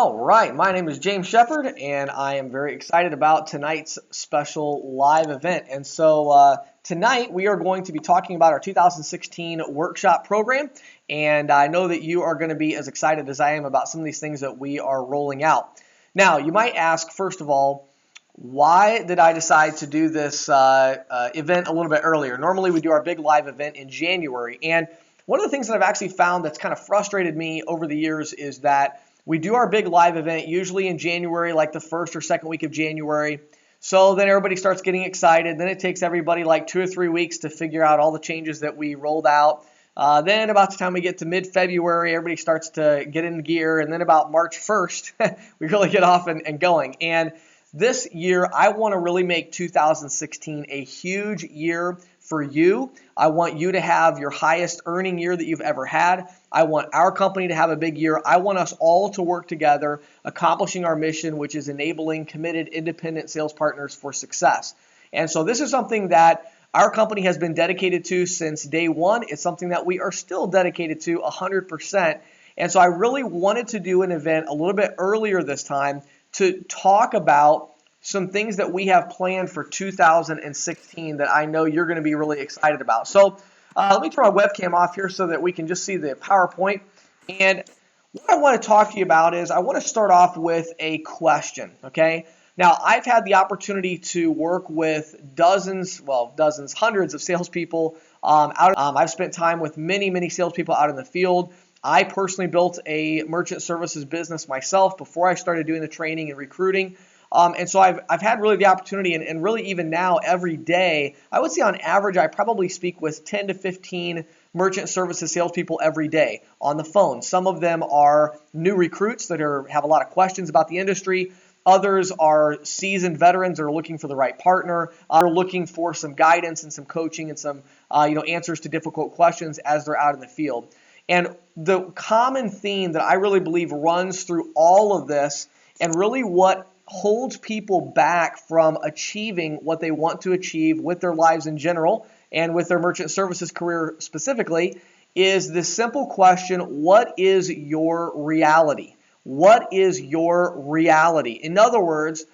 All right, my name is James Shepard, and I am very excited about tonight's special live event. And so tonight we are going to be talking about our 2016 workshop program, and I know that you are going to be as excited as I am about some of these things that we are rolling out. Now, you might ask, first of all, why did I decide to do this event a little bit earlier? Normally we do our big live event in January, and one of the things that I've actually found that's kind of frustrated me over the years is that we do our big live event usually in January, like the first or second week of January. So then everybody starts getting excited. Then it takes everybody like 2 or 3 weeks to figure out all the changes that we rolled out. Then about the time we get to mid-February, everybody starts to get in gear. And then about March 1st, we really get off and going. And this year, I want to really make 2016 a huge year for you. I want you to have your highest earning year that you've ever had. I want our company to have a big year. I want us all to work together, accomplishing our mission, which is enabling committed, independent sales partners for success. And so this is something that our company has been dedicated to since day one. It's something that we are still dedicated to 100%. And so I really wanted to do an event a little bit earlier this time to talk about some things that we have planned for 2016 that I know you're going to be really excited about. So let me turn my webcam off here so that we can just see the PowerPoint. And what I want to talk to you about is I want to start off with a question, okay? Now, I've had the opportunity to work with hundreds of salespeople. I've spent time with many salespeople out in the field. I personally built a merchant services business myself before I started doing the training and recruiting. And so I've had really the opportunity, and really even now every day, I would say on average I probably speak with 10 to 15 merchant services salespeople every day on the phone. Some of them are new recruits that have a lot of questions about the industry. Others are seasoned veterans that are looking for the right partner, are looking for some guidance and some coaching and some answers to difficult questions as they're out in the field. And the common theme that I really believe runs through all of this, and really what holds people back from achieving what they want to achieve with their lives in general and with their merchant services career specifically, is this simple question: what is your reality? What is your reality? In other words,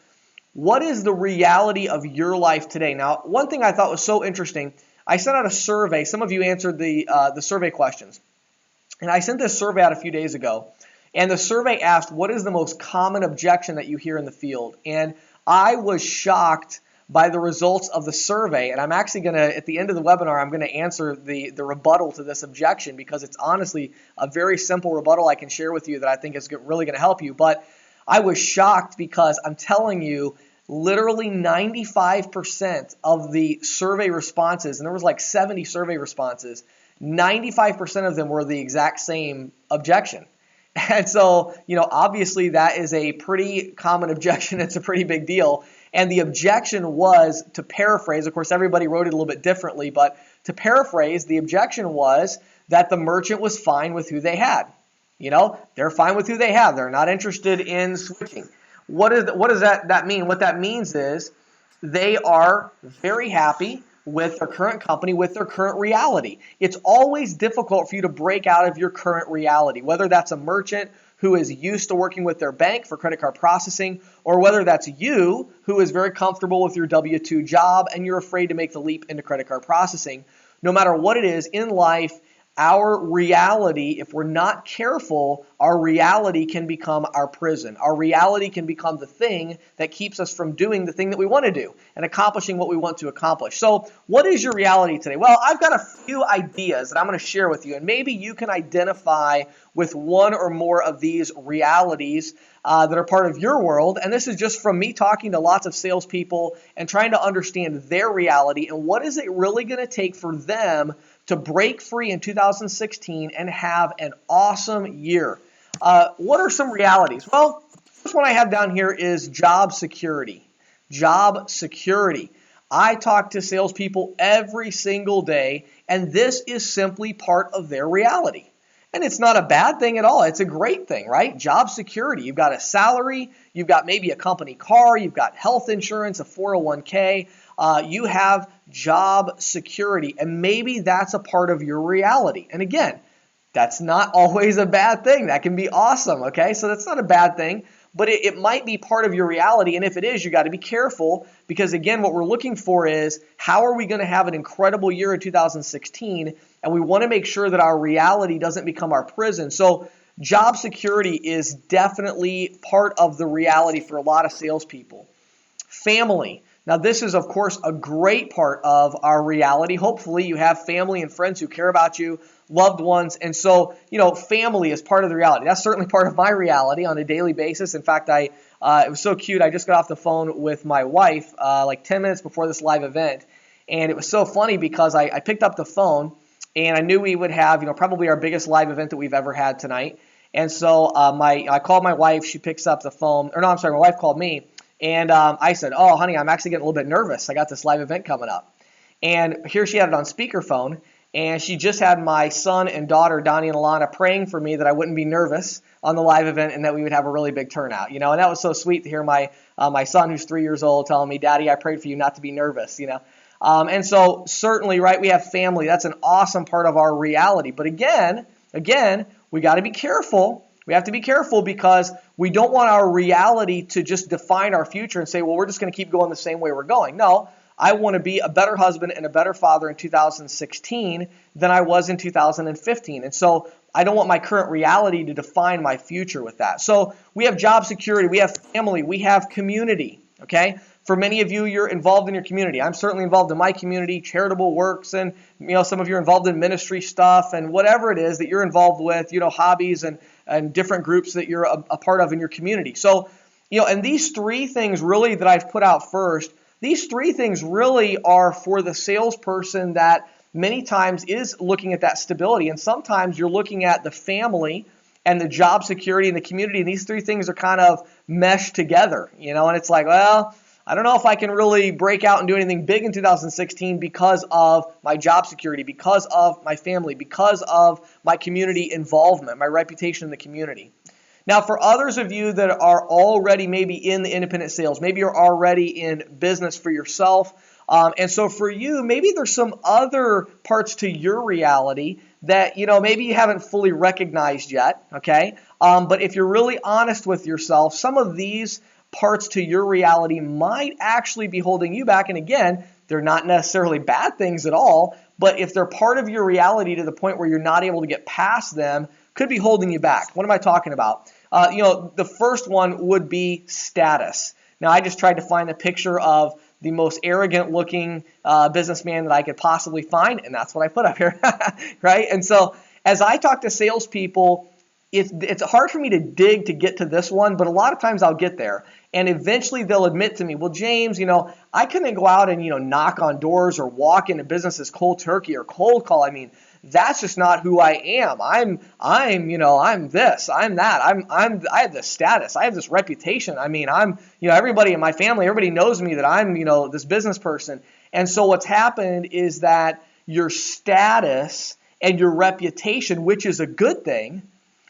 what is the reality of your life today? Now, one thing I thought was so interesting, I sent out a survey. Some of you answered the survey questions. And I sent this survey out a few days ago. And the survey asked, what is the most common objection that you hear in the field? And I was shocked by the results of the survey. And I'm actually going to, at the end of the webinar, I'm going to answer the rebuttal to this objection, because it's honestly a very simple rebuttal I can share with you that I think is really going to help you. But I was shocked because I'm telling you, literally 95% of the survey responses, and there was like 70 survey responses, 95% of them were the exact same objection. And so, obviously that is a pretty common objection. It's a pretty big deal. And the objection was, to paraphrase, of course, everybody wrote it a little bit differently, but to paraphrase, the objection was that the merchant was fine with who they had. They're fine with who they have. They're not interested in switching. What does that mean? What that means is they are very happy with their current company, with their current reality. It's always difficult for you to break out of your current reality, whether that's a merchant who is used to working with their bank for credit card processing, or whether that's you who is very comfortable with your W-2 job and you're afraid to make the leap into credit card processing. No matter what it is in life, our reality, if we're not careful, our reality can become our prison. Our reality can become the thing that keeps us from doing the thing that we want to do and accomplishing what we want to accomplish. So what is your reality today? Well, I've got a few ideas that I'm going to share with you, and maybe you can identify with one or more of these realities that are part of your world. And this is just from me talking to lots of salespeople and trying to understand their reality and what is it really going to take for them to break free in 2016 and have an awesome year. What are some realities? Well, the first one I have down here is job security. Job security. I talk to salespeople every single day, and this is simply part of their reality. And it's not a bad thing at all. It's a great thing, right? Job security. You've got a salary. You've got maybe a company car. You've got health insurance, a 401k. You have job security, and maybe that's a part of your reality. And again, That's not always a bad thing. That can be awesome, okay? So that's not a bad thing, but it might be part of your reality, and if it is, you got to be careful because, again, what we're looking for is how are we going to have an incredible year in 2016, and we want to make sure that our reality doesn't become our prison. So job security is definitely part of the reality for a lot of salespeople. Family. Now, this is, of course, a great part of our reality. Hopefully, you have family and friends who care about you, loved ones. And so, family is part of the reality. That's certainly part of my reality on a daily basis. In fact, it was so cute. I just got off the phone with my wife like 10 minutes before this live event. And it was so funny because I picked up the phone and I knew we would have, probably our biggest live event that we've ever had tonight. And so I called my wife. She picks up the phone. Or no, I'm sorry, my wife called me. And I said, oh, honey, I'm actually getting a little bit nervous. I got this live event coming up. And here she had it on speakerphone. And she just had my son and daughter, Donnie and Alana, praying for me that I wouldn't be nervous on the live event and that we would have a really big turnout. And that was so sweet to hear my son, who's 3 years old, telling me, Daddy, I prayed for you not to be nervous, And so certainly, right, we have family. That's an awesome part of our reality. But again, we got to be careful. We have to be careful because we don't want our reality to just define our future and say, well, we're just going to keep going the same way we're going. No, I want to be a better husband and a better father in 2016 than I was in 2015. And so I don't want my current reality to define my future with that. So we have job security, we have family, we have community, okay? For many of you, you're involved in your community. I'm certainly involved in my community, charitable works, and some of you are involved in ministry stuff and whatever it is that you're involved with, hobbies and different groups that you're a part of in your community. So, and these three things really that I've put out first, these three things really are for the salesperson that many times is looking at that stability. And sometimes you're looking at the family and the job security and the community, and these three things are kind of meshed together, and it's like, well, I don't know if I can really break out and do anything big in 2016 because of my job security, because of my family, because of my community involvement, my reputation in the community. Now, for others of you that are already maybe in the independent sales, maybe you're already in business for yourself, and so for you, maybe there's some other parts to your reality that, maybe you haven't fully recognized yet, okay? But if you're really honest with yourself, some of these parts to your reality might actually be holding you back. And again, they're not necessarily bad things at all, but if they're part of your reality to the point where you're not able to get past them, could be holding you back. What am I talking about? The first one would be status. Now, I just tried to find a picture of the most arrogant looking businessman that I could possibly find, and that's what I put up here, right? And so as I talk to salespeople, it's hard for me to dig to get to this one, but a lot of times I'll get there. And eventually they'll admit to me, well, James, I couldn't go out and, knock on doors or walk into businesses cold turkey or cold call. I mean, that's just not who I am. I'm this, I'm that. I have this status. I have this reputation. I mean, everybody in my family, everybody knows me that I'm, this business person. And so what's happened is that your status and your reputation, which is a good thing,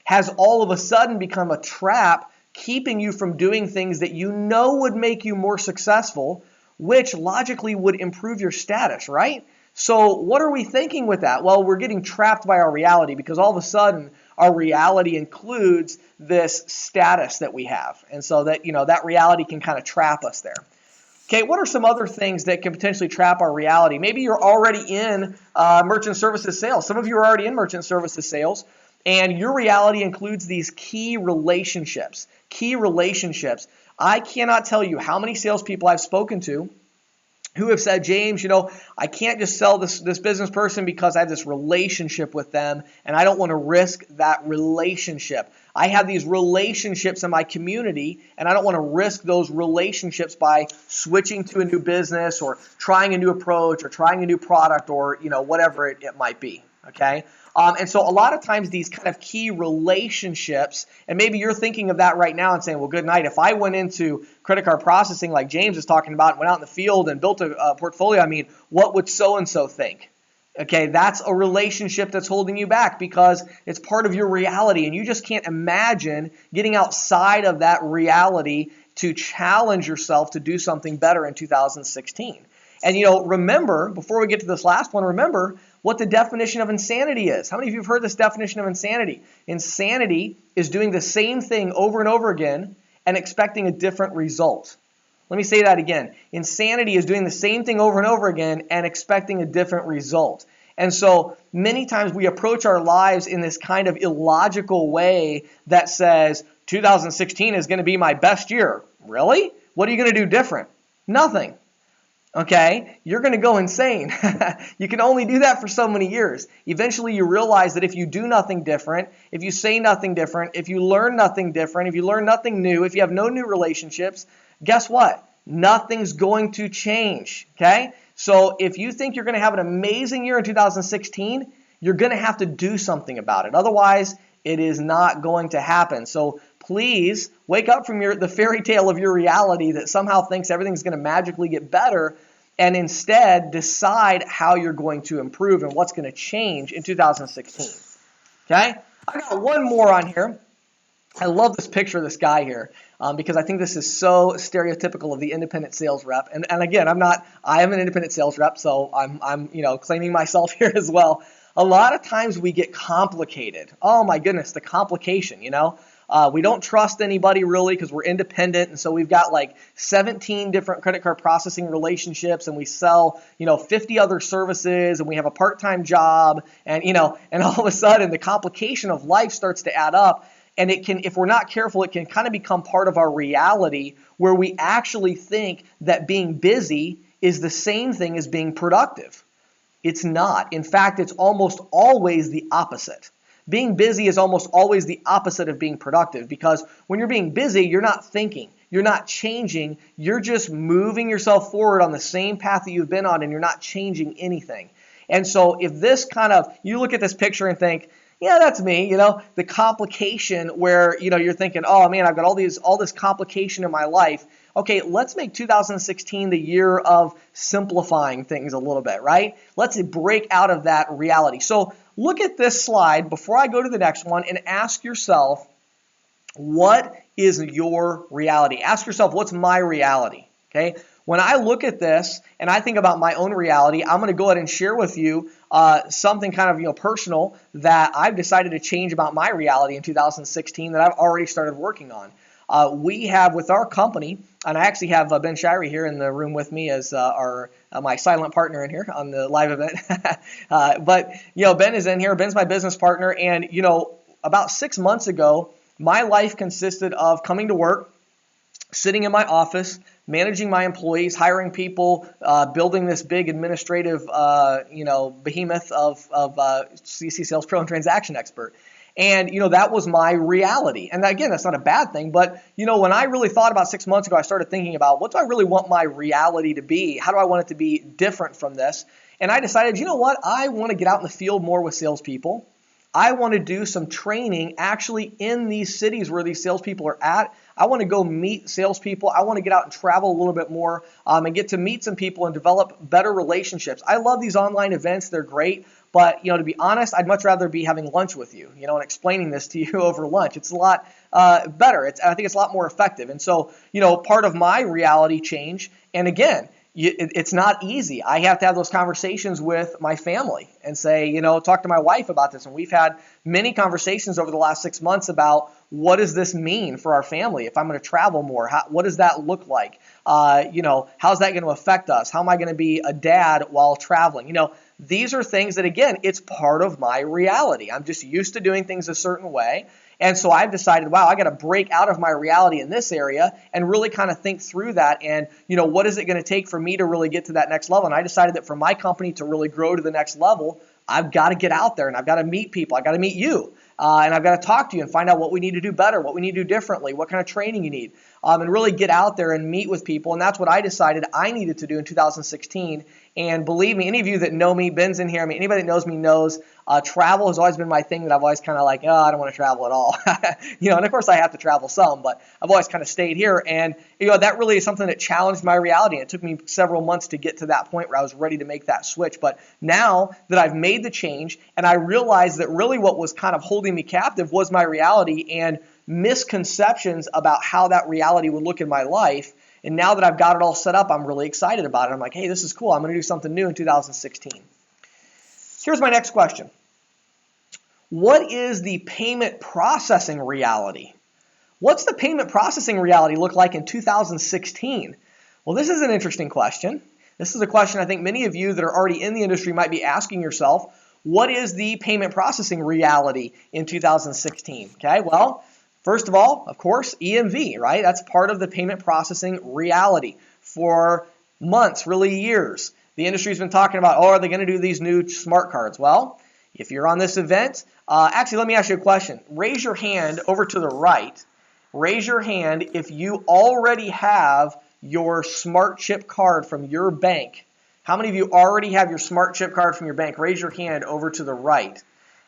has all of a sudden become a trap, keeping you from doing things that would make you more successful, which logically would improve your status, right? So what are we thinking with that? Well, we're getting trapped by our reality because all of a sudden our reality includes this status that we have. And so that, that reality can kind of trap us there. Okay, what are some other things that can potentially trap our reality? Maybe you're already in merchant services sales. Some of you are already in merchant services sales. And your reality includes these key relationships. Key relationships. I cannot tell you how many salespeople I've spoken to who have said, James, I can't just sell this business person because I have this relationship with them and I don't want to risk that relationship. I have these relationships in my community and I don't want to risk those relationships by switching to a new business or trying a new approach or trying a new product or, whatever it might be. Okay. And so a lot of times these kind of key relationships, and maybe you're thinking of that right now and saying, well, good night. If I went into credit card processing like James is talking about and went out in the field and built a portfolio, what would so-and-so think? Okay, that's a relationship that's holding you back because it's part of your reality and you just can't imagine getting outside of that reality to challenge yourself to do something better in 2016. And remember, before we get to this last one, remember, what the definition of insanity is. How many of you have heard this definition of insanity? Insanity is doing the same thing over and over again and expecting a different result. Let me say that again. Insanity is doing the same thing over and over again and expecting a different result. And so many times we approach our lives in this kind of illogical way that says 2016 is going to be my best year. Really? What are you going to do different? Nothing. Okay? You're going to go insane. You can only do that for so many years. Eventually you realize that if you do nothing different, if you say nothing different, if you learn nothing different, if you learn nothing new, if you have no new relationships, guess what? Nothing's going to change. Okay? So if you think you're going to have an amazing year in 2016, you're going to have to do something about it. Otherwise, it is not going to happen. So please wake up from the fairy tale of your reality that somehow thinks everything's going to magically get better, and instead decide how you're going to improve and what's going to change in 2016. Okay? I got one more on here. I love this picture of this guy here because I think this is so stereotypical of the independent sales rep. And again, I am an independent sales rep, so I'm claiming myself here as well. A lot of times we get complicated. Oh my goodness, the complication, We don't trust anybody really because we're independent, and so we've got like 17 different credit card processing relationships, and we sell 50 other services, and we have a part-time job, and and all of a sudden the complication of life starts to add up. And it can, if we're not careful, it can kind of become part of our reality where we actually think that being busy is the same thing as being productive. It's not. In fact, it's almost always the opposite. Being busy is almost always the opposite of being productive, because when you're being busy, you're not thinking, you're not changing, you're just moving yourself forward on the same path that you've been on, and you're not changing anything. And so if this you look at this picture and think, yeah, that's me, the complication where, you're thinking, oh man, I've got all this complication in my life. Okay, let's make 2016 the year of simplifying things a little bit, right? Let's break out of that reality. So look at this slide before I go to the next one and ask yourself, what is your reality? Ask yourself, what's my reality? Okay. When I look at this and I think about my own reality, I'm going to go ahead and share with you something kind of personal that I've decided to change about my reality in 2016 that I've already started working on. We have with our company, and I actually have Ben Shirey here in the room with me as my silent partner in here on the live event. But Ben is in here. Ben's my business partner, and about 6 months ago, my life consisted of coming to work, sitting in my office, managing my employees, hiring people, building this big administrative, behemoth of CC Sales Pro and Transaction Expert. And, that was my reality. And again, that's not a bad thing. But, when I really thought about 6 months ago, I started thinking about what do I really want my reality to be? How do I want it to be different from this? And I decided, what? I want to get out in the field more with salespeople. I want to do some training actually in these cities where these salespeople are at. I want to go meet salespeople. I want to get out and travel a little bit more and get to meet some people and develop better relationships. I love these online events. They're great. But, to be honest, I'd much rather be having lunch with you, and explaining this to you over lunch. It's a lot better. I think it's a lot more effective. And so, part of my reality change, and again, it's not easy. I have to have those conversations with my family and say, talk to my wife about this. And we've had many conversations over the last 6 months about what does this mean for our family if I'm going to travel more? What does that look like? How's that going to affect us? How am I going to be a dad while traveling? These are things that, again, it's part of my reality. I'm just used to doing things a certain way. And so I've decided, wow, I got to break out of my reality in this area and really kind of think through that. And, what is it going to take for me to really get to that next level? And I decided that for my company to really grow to the next level, I've got to get out there and I've got to meet people. I've got to meet you. And I've got to talk to you and find out what we need to do better, what we need to do differently, what kind of training you need, and really get out there and meet with people. And that's what I decided I needed to do in 2016. And believe me, any of you that know me, Ben's in here. Anybody that knows me knows travel has always been my thing that I've always kind of like, oh, I don't want to travel at all. And of course I have to travel some, but I've always kind of stayed here. And, that really is something that challenged my reality. And it took me several months to get to that point where I was ready to make that switch. But now that I've made the change and I realized that really what was kind of holding me captive was my reality and misconceptions about how that reality would look in my life. And now that I've got it all set up, I'm really excited about it. I'm like, hey, this is cool. I'm going to do something new in 2016. Here's my next question. What is the payment processing reality? What's the payment processing reality look like in 2016? Well, this is an interesting question. This is a question I think many of you that are already in the industry might be asking yourself. What is the payment processing reality in 2016? Okay, well, first of all, of course, EMV, right? That's part of the payment processing reality. For months, really years, the industry's been talking about, oh, are they going to do these new smart cards? Well, if you're on this event, actually, let me ask you a question. Raise your hand over to the right. Raise your hand if you already have your smart chip card from your bank. How many of you already have your smart chip card from your bank? Raise your hand over to the right.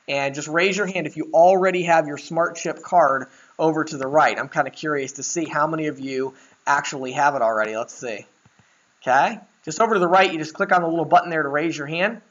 And just raise your hand if you already have your smart chip card over to the right. I'm kind of curious to see how many of you actually have it already. Let's see. Okay. Just over to the right, you just click on the little button there to raise your hand.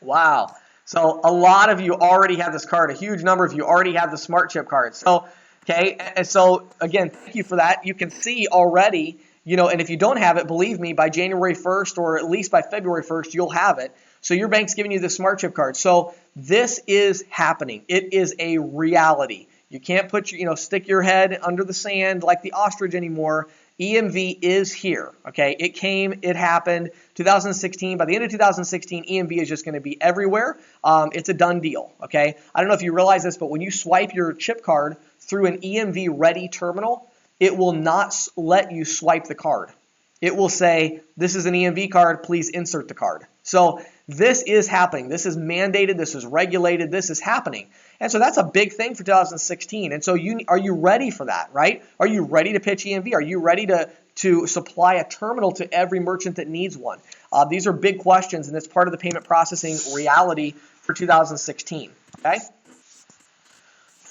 Wow. So a lot of you already have this card. A huge number of you already have the smart chip card. So, okay. And so, again, thank you for that. You can see already, and if you don't have it, believe me, by January 1st or at least by February 1st, you'll have it. So your bank's giving you the smart chip card. So this is happening. It is a reality. You can't put stick your head under the sand like the ostrich anymore. EMV is here, okay? It came, it happened, 2016. By the end of 2016, EMV is just going to be everywhere. It's a done deal, okay? I don't know if you realize this, but when you swipe your chip card through an EMV-ready terminal, it will not let you swipe the card. It will say, this is an EMV card, please insert the card. So this is happening. This is mandated. This is regulated. This is happening. And so that's a big thing for 2016. And so are you ready for that, right? Are you ready to pitch EMV? Are you ready to supply a terminal to every merchant that needs one? These are big questions, and it's part of the payment processing reality for 2016, okay?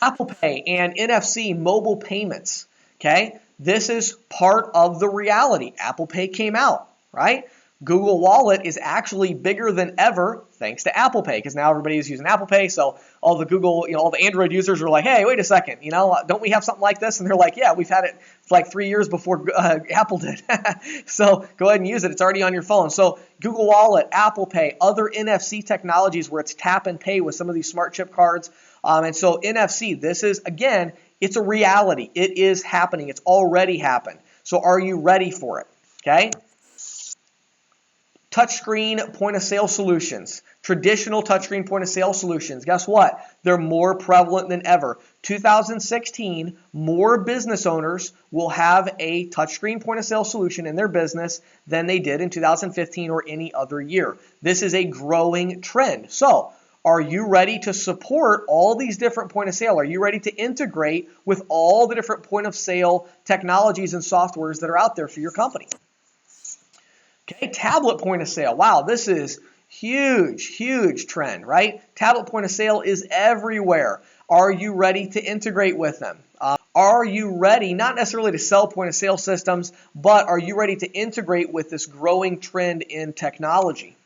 Apple Pay and NFC mobile payments, okay? This is part of the reality. Apple Pay came out, right? Google Wallet is actually bigger than ever thanks to Apple Pay, because now everybody is using Apple Pay. So all the Google, all the Android users are like, hey, wait a second, don't we have something like this? And they're like, yeah, we've had it for like 3 years before Apple did. So go ahead and use it. It's already on your phone. So Google Wallet, Apple Pay, other NFC technologies where it's tap and pay with some of these smart chip cards. And so NFC, this is, again, it's a reality. It is happening. It's already happened. So are you ready for it? Okay. Touchscreen point-of-sale solutions, traditional touchscreen point-of-sale solutions. Guess what? They're more prevalent than ever. 2016, more business owners will have a touchscreen point-of-sale solution in their business than they did in 2015 or any other year. This is a growing trend. So, are you ready to support all these different point-of-sale? Are you ready to integrate with all the different point-of-sale technologies and softwares that are out there for your company? Okay, tablet point of sale. Wow, this is huge trend, right? Tablet point of sale is everywhere. Are you ready to integrate with them? Are you ready, not necessarily to sell point of sale systems, but are you ready to integrate with this growing trend in technology?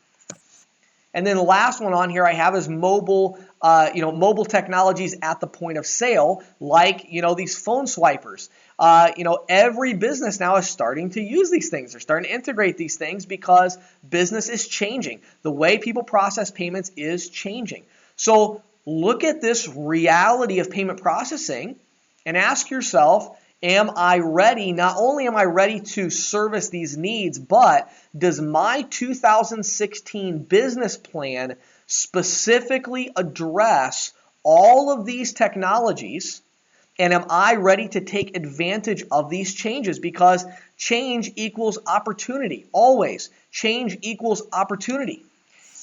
And then the last one on here I have is mobile, mobile technologies at the point of sale, like, these phone swipers. Every business now is starting to use these things. They're starting to integrate these things because business is changing. The way people process payments is changing. So look at this reality of payment processing and ask yourself, am I ready? Not only am I ready to service these needs, but does my 2016 business plan specifically address all of these technologies? And am I ready to take advantage of these changes? Because change equals opportunity. Always. Change equals opportunity.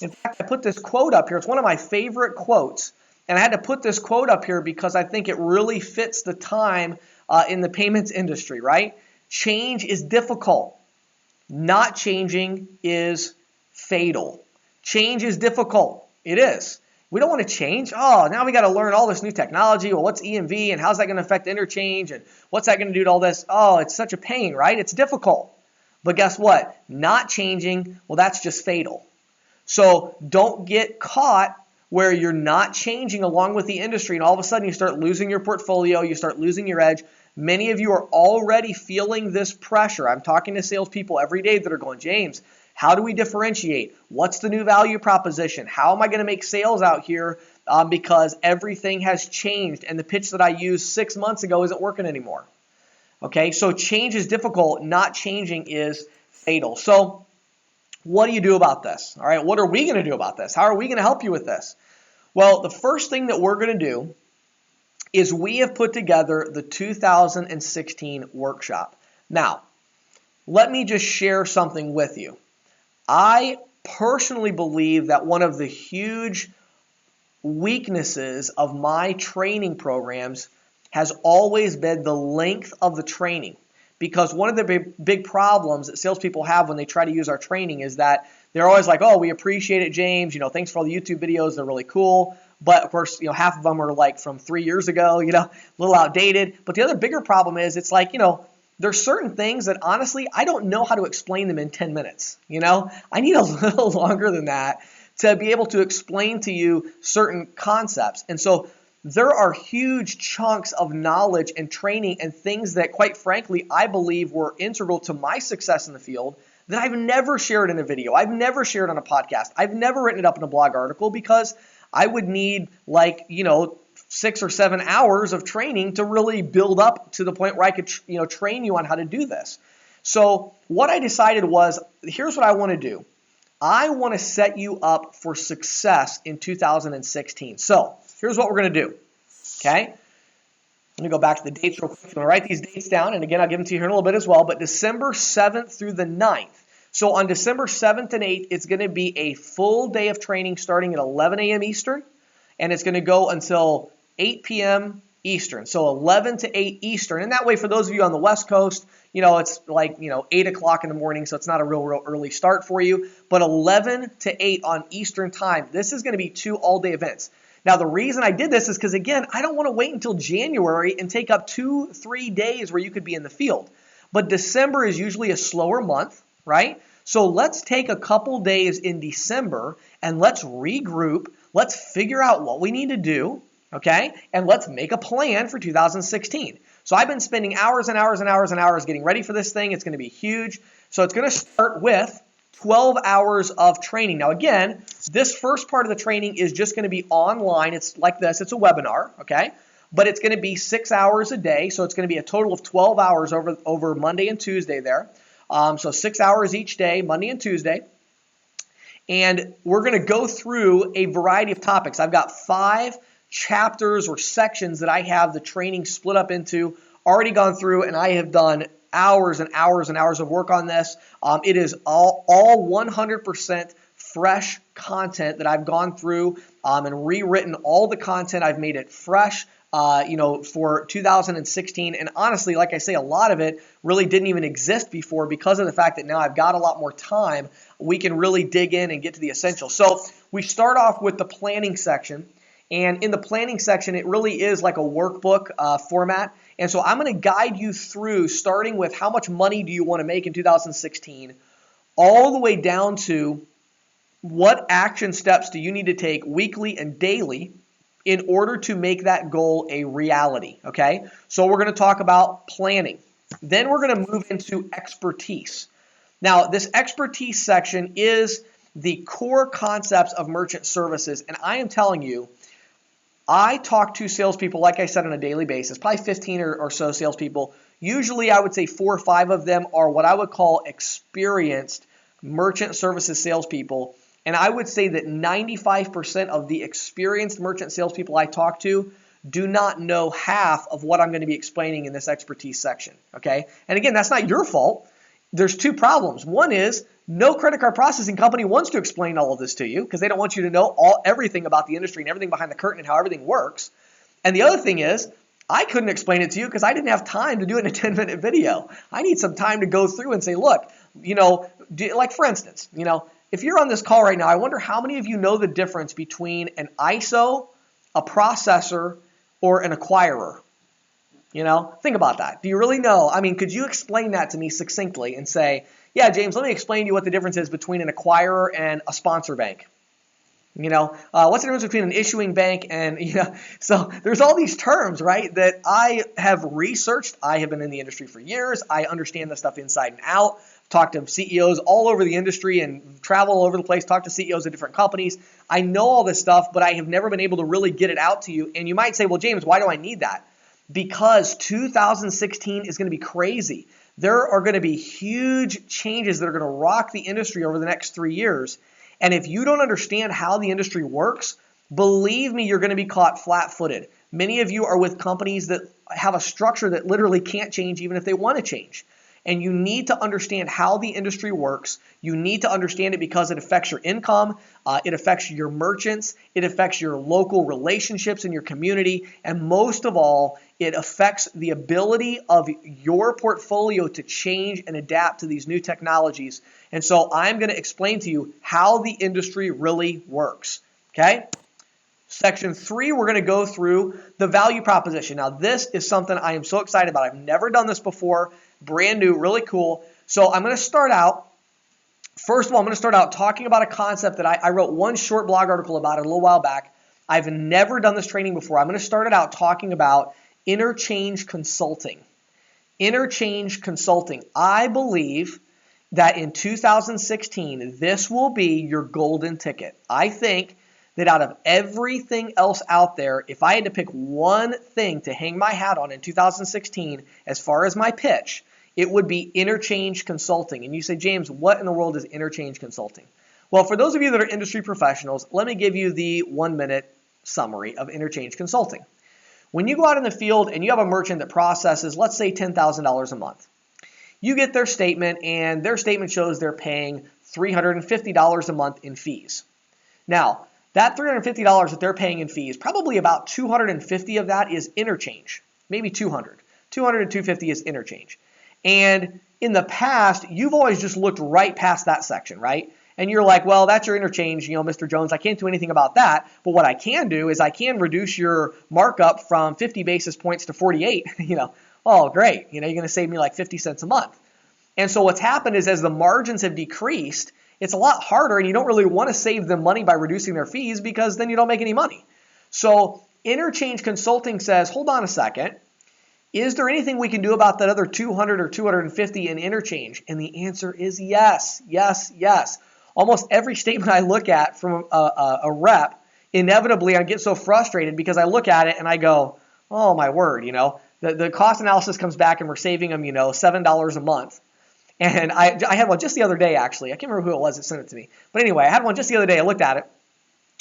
In fact, I put this quote up here. It's one of my favorite quotes. And I had to put this quote up here because I think it really fits the time in the payments industry, right? Change is difficult. Not changing is fatal. Change is difficult. It is. We don't want to change. Oh, now we got to learn all this new technology. Well, what's EMV and how's that going to affect interchange and what's that going to do to all this? Oh, it's such a pain, right? It's difficult. But guess what? Not changing, well, that's just fatal. So don't get caught where you're not changing along with the industry and all of a sudden you start losing your portfolio, you start losing your edge. Many of you are already feeling this pressure. I'm talking to salespeople every day that are going, James, How do we differentiate? What's the new value proposition? How am I going to make sales out here because everything has changed and the pitch that I used 6 months ago isn't working anymore? Okay, so change is difficult. Not changing is fatal. So what do you do about this? All right, what are we going to do about this? How are we going to help you with this? Well, the first thing that we're going to do is we have put together the 2016 workshop. Now, let me just share something with you. I personally believe that one of the huge weaknesses of my training programs has always been the length of the training. Because one of the big problems that salespeople have when they try to use our training is that they're always like, oh, we appreciate it, James. Thanks for all the YouTube videos. They're really cool. But of course, half of them are like from 3 years ago, a little outdated. But the other bigger problem is it's like, there's certain things that honestly, I don't know how to explain them in 10 minutes. I need a little longer than that to be able to explain to you certain concepts. And so there are huge chunks of knowledge and training and things that, quite frankly, I believe were integral to my success in the field that I've never shared in a video. I've never shared on a podcast. I've never written it up in a blog article because I would need 6 or 7 hours of training to really build up to the point where I could, train you on how to do this. So what I decided was, here's what I want to do. I want to set you up for success in 2016. So here's what we're going to do, okay? Let me go back to the dates real quick. I'm going to write these dates down, and again, I'll give them to you here in a little bit as well, but December 7th through the 9th. So on December 7th and 8th, it's going to be a full day of training starting at 11 a.m. Eastern, and it's going to go until 8 p.m. Eastern. So 11 to 8 Eastern, and that way for those of you on the West Coast, it's like, 8 o'clock in the morning, so it's not a real early start for you, but 11 to 8 on Eastern time. This is going to be 2 all-day events. Now, the reason I did this is because, again, I don't want to wait until January and take up 2-3 days where you could be in the field. But December is usually a slower month, right? So let's take a couple days in December and let's regroup. Let's figure out what we need to do, okay? And let's make a plan for 2016. So I've been spending hours and hours and hours and hours getting ready for this thing. It's going to be huge. So it's going to start with 12 hours of training. Now, again, this first part of the training is just going to be online. It's like this. It's a webinar, okay? But it's going to be 6 hours a day. So it's going to be a total of 12 hours over Monday and Tuesday there. So 6 hours each day, Monday and Tuesday. And we're going to go through a variety of topics. I've got 5 chapters or sections that I have the training split up into, already gone through, and I have done hours and hours and hours of work on this. It is all 100% fresh content that I've gone through and rewritten all the content. I've made it fresh, for 2016. And honestly, like I say, a lot of it really didn't even exist before because of the fact that now I've got a lot more time. We can really dig in and get to the essentials. So we start off with the planning section. And in the planning section, it really is like a workbook format. And so I'm going to guide you through starting with how much money do you want to make in 2016, all the way down to what action steps do you need to take weekly and daily in order to make that goal a reality, okay? So we're going to talk about planning. Then we're going to move into expertise. Now, this expertise section is the core concepts of merchant services. And I am telling you, I talk to salespeople, like I said, on a daily basis, probably 15 or so salespeople. Usually, I would say 4 or 5 of them are what I would call experienced merchant services salespeople. And I would say that 95% of the experienced merchant salespeople I talk to do not know half of what I'm going to be explaining in this expertise section, okay? And again, that's not your fault. There's 2 problems. One is no credit card processing company wants to explain all of this to you because they don't want you to know everything about the industry and everything behind the curtain and how everything works. And the other thing is I couldn't explain it to you because I didn't have time to do it in a 10-minute video. I need some time to go through and say, look, like for instance, if you're on this call right now, I wonder how many of you know the difference between an ISO, a processor, or an acquirer? Think about that. Do you really know? I mean, could you explain that to me succinctly and say, yeah, James, let me explain to you what the difference is between an acquirer and a sponsor bank? What's the difference between an issuing bank and, so there's all these terms, right, that I have researched. I have been in the industry for years. I understand this stuff inside and out. Talked to CEOs all over the industry and travel all over the place, talk to CEOs of different companies. I know all this stuff, but I have never been able to really get it out to you. And you might say, well, James, why do I need that? Because 2016 is going to be crazy. There are going to be huge changes that are going to rock the industry over the next 3 years. And if you don't understand how the industry works, believe me, you're going to be caught flat-footed. Many of you are with companies that have a structure that literally can't change even if they want to change. And you need to understand how the industry works. You need to understand it because it affects your income, it affects your merchants, it affects your local relationships in your community, and most of all, it affects the ability of your portfolio to change and adapt to these new technologies. And so I'm going to explain to you how the industry really works. Okay? Section 3, we're going to go through the value proposition. Now, this is something I am so excited about. I've never done this before. Brand new, really cool. So I'm going to start out, first of all, I'm going to start out talking about a concept that I wrote one short blog article about it a little while back. I've never done this training before. I'm going to start it out talking about interchange consulting. Interchange consulting. I believe that in 2016, this will be your golden ticket. I think that out of everything else out there, if I had to pick one thing to hang my hat on in 2016 as far as my pitch, it would be interchange consulting. And you say, James, what in the world is interchange consulting? Well, for those of you that are industry professionals, let me give you the 1-minute summary of interchange consulting. When you go out in the field and you have a merchant that processes, let's say, $10,000 a month, you get their statement, and their statement shows they're paying $350 a month in fees. Now, that $350 that they're paying in fees, probably about $250 of that is interchange, maybe $200. $200 and $250 is interchange. And in the past, you've always just looked right past that section, right? And you're like, well, that's your interchange, Mr. Jones. I can't do anything about that. But what I can do is I can reduce your markup from 50 basis points to 48. Oh, great. You're going to save me like 50 cents a month. And so what's happened is as the margins have decreased, it's a lot harder, and you don't really want to save them money by reducing their fees because then you don't make any money. So interchange consulting says, hold on a second. Is there anything we can do about that other 200 or 250 in interchange? And the answer is yes, yes, yes. Almost every statement I look at from a rep, inevitably I get so frustrated because I look at it and I go, oh my word, the cost analysis comes back and we're saving them, $7 a month. And I had one just the other day, actually. I can't remember who it was that sent it to me. But anyway, I had one just the other day. I looked at it.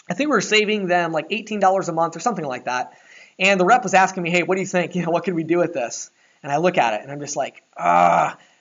I think we were saving them like $18 a month or something like that. And the rep was asking me, hey, what do you think? What can we do with this? And I look at it and I'm just like,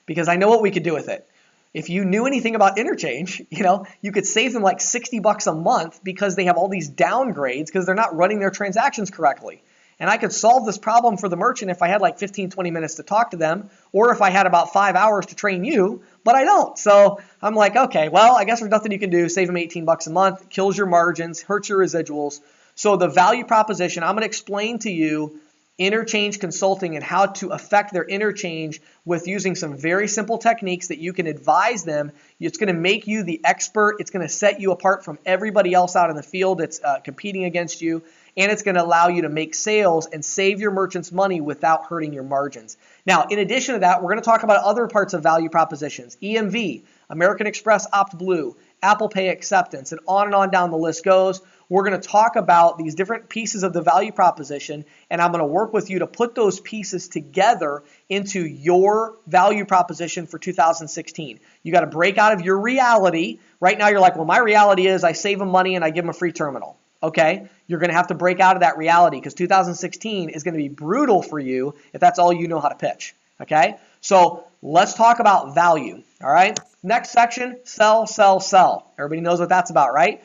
because I know what we could do with it. If you knew anything about interchange, you could save them like $60 a month because they have all these downgrades because they're not running their transactions correctly. And I could solve this problem for the merchant if I had like 15, 20 minutes to talk to them, or if I had about 5 hours to train you, but I don't. So I'm like, okay, well, I guess there's nothing you can do. Save them $18 a month, kills your margins, hurts your residuals. So the value proposition, I'm going to explain to you interchange consulting and how to affect their interchange with using some very simple techniques that you can advise them. It's going to make you the expert. It's going to set you apart from everybody else out in the field that's competing against you. And it's going to allow you to make sales and save your merchants money without hurting your margins. Now, in addition to that, we're going to talk about other parts of value propositions. EMV, American Express OptBlue, Apple Pay acceptance, and on down the list goes. We're going to talk about these different pieces of the value proposition, and I'm going to work with you to put those pieces together into your value proposition for 2016. You got to break out of your reality. Right now, you're like, well, my reality is I save them money and I give them a free terminal. Okay, you're going to have to break out of that reality because 2016 is going to be brutal for you if that's all you know how to pitch. Okay, so let's talk about value. All right, next section, sell, sell, sell. Everybody knows what that's about, right?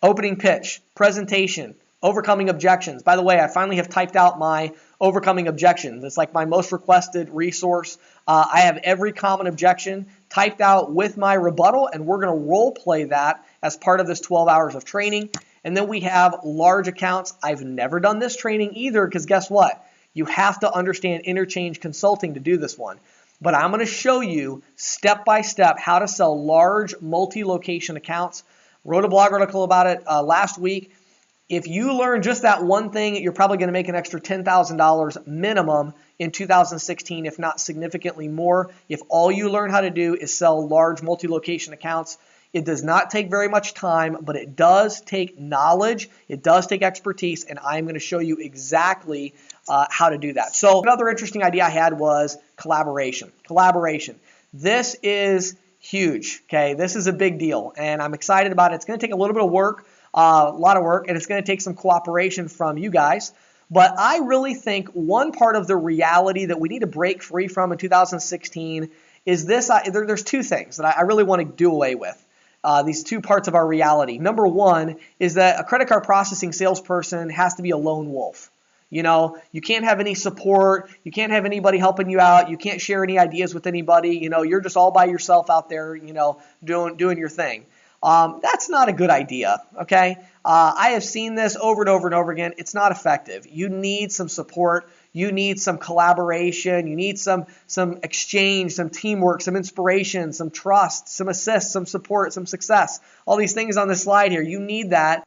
Opening pitch, presentation, overcoming objections. By the way, I finally have typed out my overcoming objections. It's like my most requested resource. I have every common objection typed out with my rebuttal, and we're going to role play that as part of this 12 hours of training. And then we have large accounts. I've never done this training either because guess what? You have to understand interchange consulting to do this one. But I'm going to show you step by step how to sell large multi-location accounts. Wrote a blog article about it last week. If you learn just that one thing, you're probably going to make an extra $10,000 minimum in 2016, if not significantly more. If all you learn how to do is sell large multi-location accounts, it does not take very much time, but it does take knowledge. It does take expertise, and I'm going to show you exactly how to do that. So another interesting idea I had was collaboration. Collaboration. This is huge. Okay, this is a big deal, and I'm excited about it. It's going to take a little bit of work. A lot of work, and it's going to take some cooperation from you guys. But I really think one part of the reality that we need to break free from in 2016 is this. There's two things that I really want to do away with. These two parts of our reality. Number one is that a credit card processing salesperson has to be a lone wolf. You know, you can't have any support. You can't have anybody helping you out. You can't share any ideas with anybody. You know, you're just all by yourself out there, you know, doing your thing. That's not a good idea, okay? I have seen this over and over and over again. It's not effective. You need some support. You need some collaboration. You need some exchange, some teamwork, some inspiration, some trust, some assist, some support, some success. All these things on this slide here, you need that